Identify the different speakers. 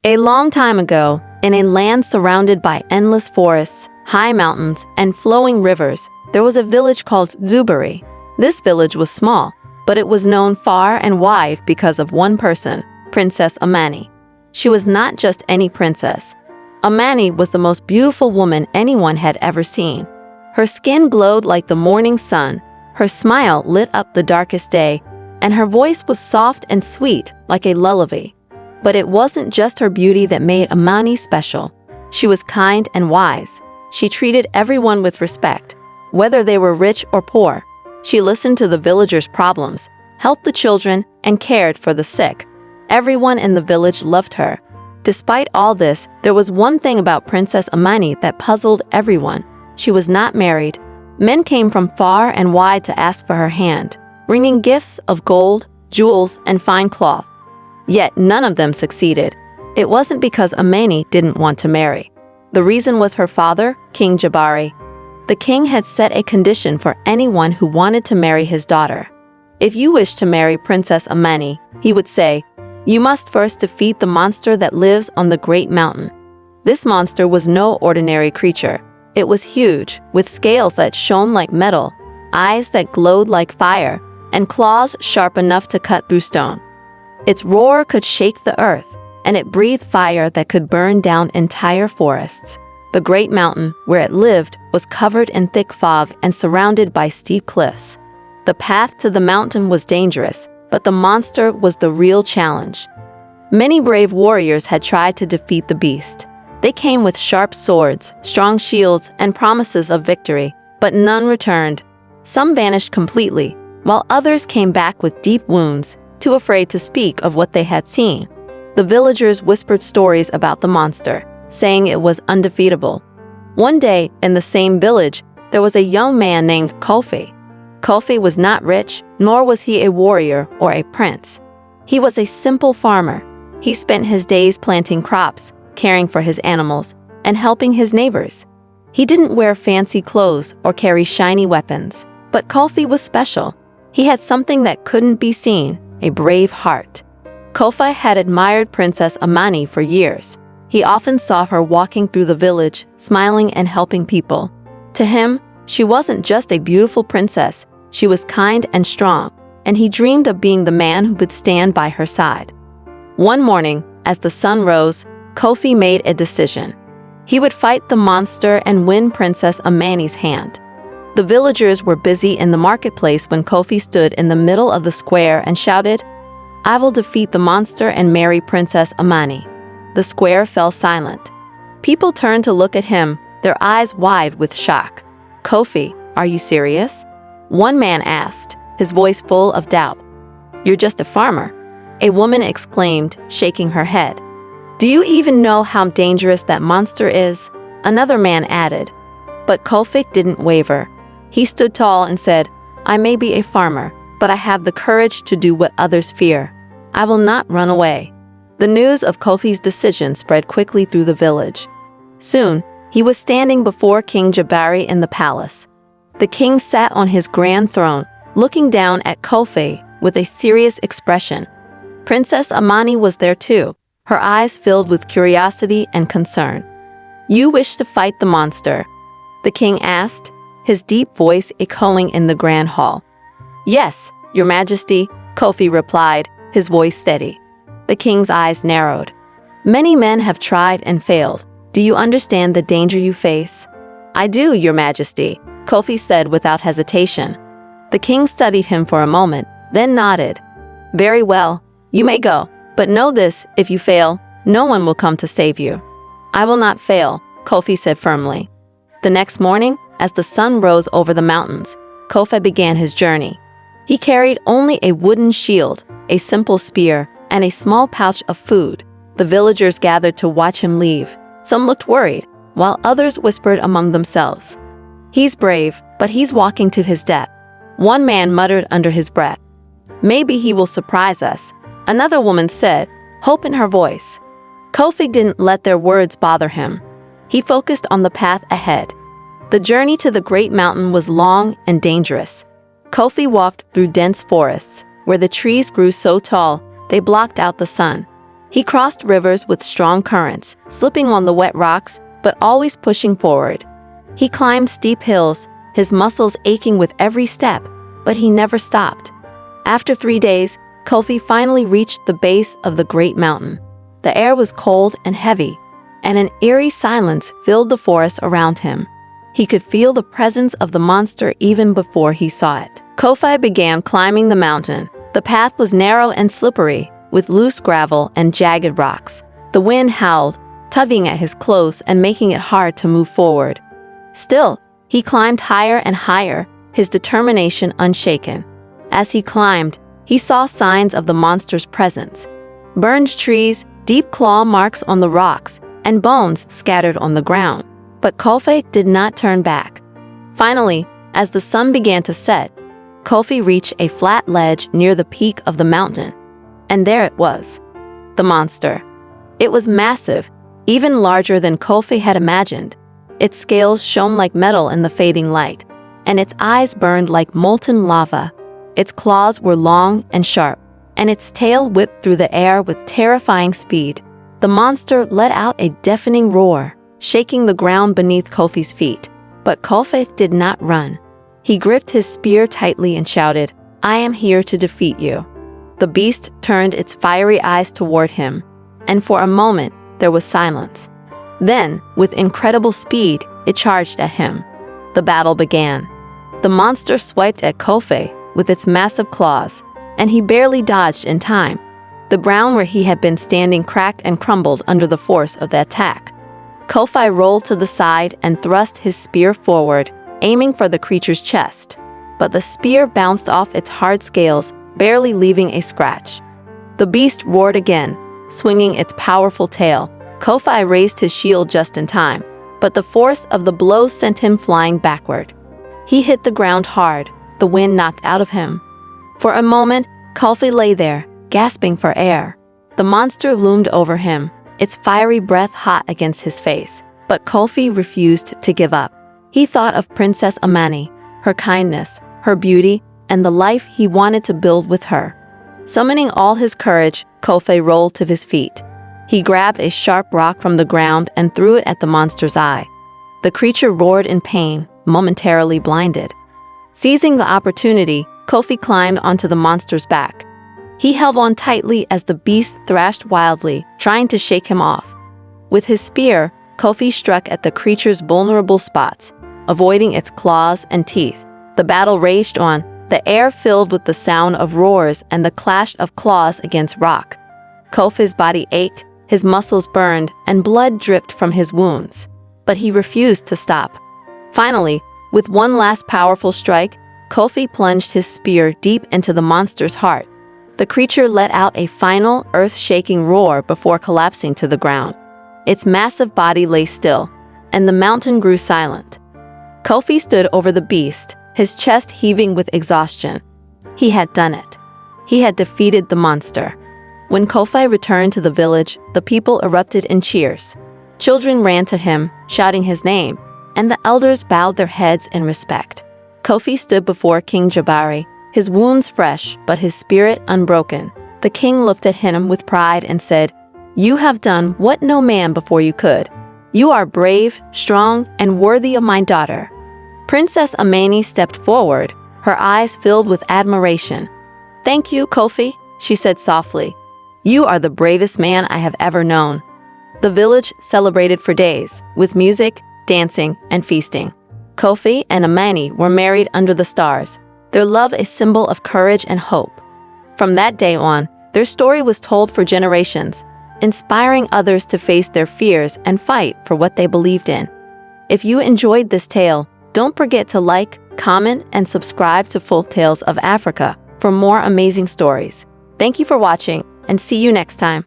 Speaker 1: A long time ago, in a land surrounded by endless forests, high mountains, and flowing rivers, there was a village called Zubari. This village was small, but it was known far and wide because of one person, Princess Amani. She was not just any princess. Amani was the most beautiful woman anyone had ever seen. Her skin glowed like the morning sun, her smile lit up the darkest day, and her voice was soft and sweet like a lullaby. But it wasn't just her beauty that made Amani special. She was kind and wise. She treated everyone with respect, whether they were rich or poor. She listened to the villagers' problems, helped the children, and cared for the sick. Everyone in the village loved her. Despite all this, there was one thing about Princess Amani that puzzled everyone. She was not married. Men came from far and wide to ask for her hand, bringing gifts of gold, jewels, and fine cloth. Yet none of them succeeded. It wasn't because Amani didn't want to marry. The reason was her father, King Jabari. The king had set a condition for anyone who wanted to marry his daughter. If you wish to marry Princess Amani, he would say, you must first defeat the monster that lives on the great mountain. This monster was no ordinary creature. It was huge, with scales that shone like metal, eyes that glowed like fire, and claws sharp enough to cut through stone. Its roar could shake the earth, and it breathed fire that could burn down entire forests. The great mountain, where it lived, was covered in thick fog and surrounded by steep cliffs. The path to the mountain was dangerous, but the monster was the real challenge. Many brave warriors had tried to defeat the beast. They came with sharp swords, strong shields, and promises of victory, but none returned. Some vanished completely, while others came back with deep wounds, too afraid to speak of what they had seen. The villagers whispered stories about the monster, saying it was undefeatable. One day, in the same village, there was a young man named Kofi. Kofi was not rich, nor was he a warrior or a prince. He was a simple farmer. He spent his days planting crops, caring for his animals, and helping his neighbors. He didn't wear fancy clothes or carry shiny weapons, but Kofi was special. He had something that couldn't be seen, a brave heart. Kofi had admired Princess Amani for years. He often saw her walking through the village, smiling and helping people. To him, she wasn't just a beautiful princess, she was kind and strong, and he dreamed of being the man who could stand by her side. One morning, as the sun rose, Kofi made a decision. He would fight the monster and win Princess Amani's hand. The villagers were busy in the marketplace when Kofi stood in the middle of the square and shouted, I will defeat the monster and marry Princess Amani. The square fell silent. People turned to look at him, their eyes wide with shock. Kofi, are you serious? One man asked, his voice full of doubt. You're just a farmer, a woman exclaimed, shaking her head. Do you even know how dangerous that monster is? Another man added. But Kofi didn't waver. He stood tall and said, I may be a farmer, but I have the courage to do what others fear. I will not run away. The news of Kofi's decision spread quickly through the village. Soon, he was standing before King Jabari in the palace. The king sat on his grand throne, looking down at Kofi with a serious expression. Princess Amani was there too, her eyes filled with curiosity and concern. You wish to fight the monster? The king asked, his deep voice echoing in the grand hall. Yes, Your Majesty, Kofi replied, his voice steady. The king's eyes narrowed. Many men have tried and failed. Do you understand the danger you face? I do, Your Majesty, Kofi said without hesitation. The king studied him for a moment, then nodded. Very well, you may go, but know this, if you fail, no one will come to save you. I will not fail, Kofi said firmly. The next morning, as the sun rose over the mountains, Kofi began his journey. He carried only a wooden shield, a simple spear, and a small pouch of food. The villagers gathered to watch him leave. Some looked worried, while others whispered among themselves. He's brave, but he's walking to his death. One man muttered under his breath. Maybe he will surprise us. Another woman said, hope in her voice. Kofi didn't let their words bother him. He focused on the path ahead. The journey to the great mountain was long and dangerous. Kofi walked through dense forests, where the trees grew so tall, they blocked out the sun. He crossed rivers with strong currents, slipping on the wet rocks, but always pushing forward. He climbed steep hills, his muscles aching with every step, but he never stopped. After 3 days, Kofi finally reached the base of the great mountain. The air was cold and heavy, and an eerie silence filled the forest around him. He could feel the presence of the monster even before he saw it. Kofi began climbing the mountain. The path was narrow and slippery, with loose gravel and jagged rocks. The wind howled, tugging at his clothes and making it hard to move forward. Still, he climbed higher and higher, his determination unshaken. As he climbed, he saw signs of the monster's presence. Burned trees, deep claw marks on the rocks, and bones scattered on the ground. But Kofi did not turn back. Finally, as the sun began to set, Kofi reached a flat ledge near the peak of the mountain. And there it was, the monster. It was massive, even larger than Kofi had imagined. Its scales shone like metal in the fading light, and its eyes burned like molten lava. Its claws were long and sharp, and its tail whipped through the air with terrifying speed. The monster let out a deafening roar, shaking the ground beneath Kofi's feet. But Kofi did not run. He gripped his spear tightly and shouted, "I am here to defeat you." The beast turned its fiery eyes toward him, and for a moment there was silence. Then, with incredible speed, it charged at him. The battle began. The monster swiped at Kofi with its massive claws, and he barely dodged in time. The ground where he had been standing cracked and crumbled under the force of the attack. Kofi rolled to the side and thrust his spear forward, aiming for the creature's chest. But the spear bounced off its hard scales, barely leaving a scratch. The beast roared again, swinging its powerful tail. Kofi raised his shield just in time, but the force of the blow sent him flying backward. He hit the ground hard, the wind knocked out of him. For a moment, Kofi lay there, gasping for air. The monster loomed over him, its fiery breath hot against his face. But Kofi refused to give up. He thought of Princess Amani, her kindness, her beauty, and the life he wanted to build with her. Summoning all his courage, Kofi rolled to his feet. He grabbed a sharp rock from the ground and threw it at the monster's eye. The creature roared in pain, momentarily blinded. Seizing the opportunity, Kofi climbed onto the monster's back. He held on tightly as the beast thrashed wildly, trying to shake him off. With his spear, Kofi struck at the creature's vulnerable spots, avoiding its claws and teeth. The battle raged on, the air filled with the sound of roars and the clash of claws against rock. Kofi's body ached, his muscles burned, and blood dripped from his wounds. But he refused to stop. Finally, with one last powerful strike, Kofi plunged his spear deep into the monster's heart. The creature let out a final, earth-shaking roar before collapsing to the ground. Its massive body lay still, and the mountain grew silent. Kofi stood over the beast, his chest heaving with exhaustion. He had done it. He had defeated the monster. When Kofi returned to the village, the people erupted in cheers. Children ran to him, shouting his name, and the elders bowed their heads in respect. Kofi stood before King Jabari, his wounds fresh, but his spirit unbroken. The king looked at him with pride and said, "You have done what no man before you could. You are brave, strong, and worthy of my daughter." Princess Amani stepped forward, her eyes filled with admiration. "Thank you, Kofi," she said softly. "You are the bravest man I have ever known." The village celebrated for days, with music, dancing, and feasting. Kofi and Amani were married under the stars, their love a symbol of courage and hope. From that day on, their story was told for generations, inspiring others to face their fears and fight for what they believed in. If you enjoyed this tale, don't forget to like, comment, and subscribe to Folktales of Africa for more amazing stories. Thank you for watching, and see you next time.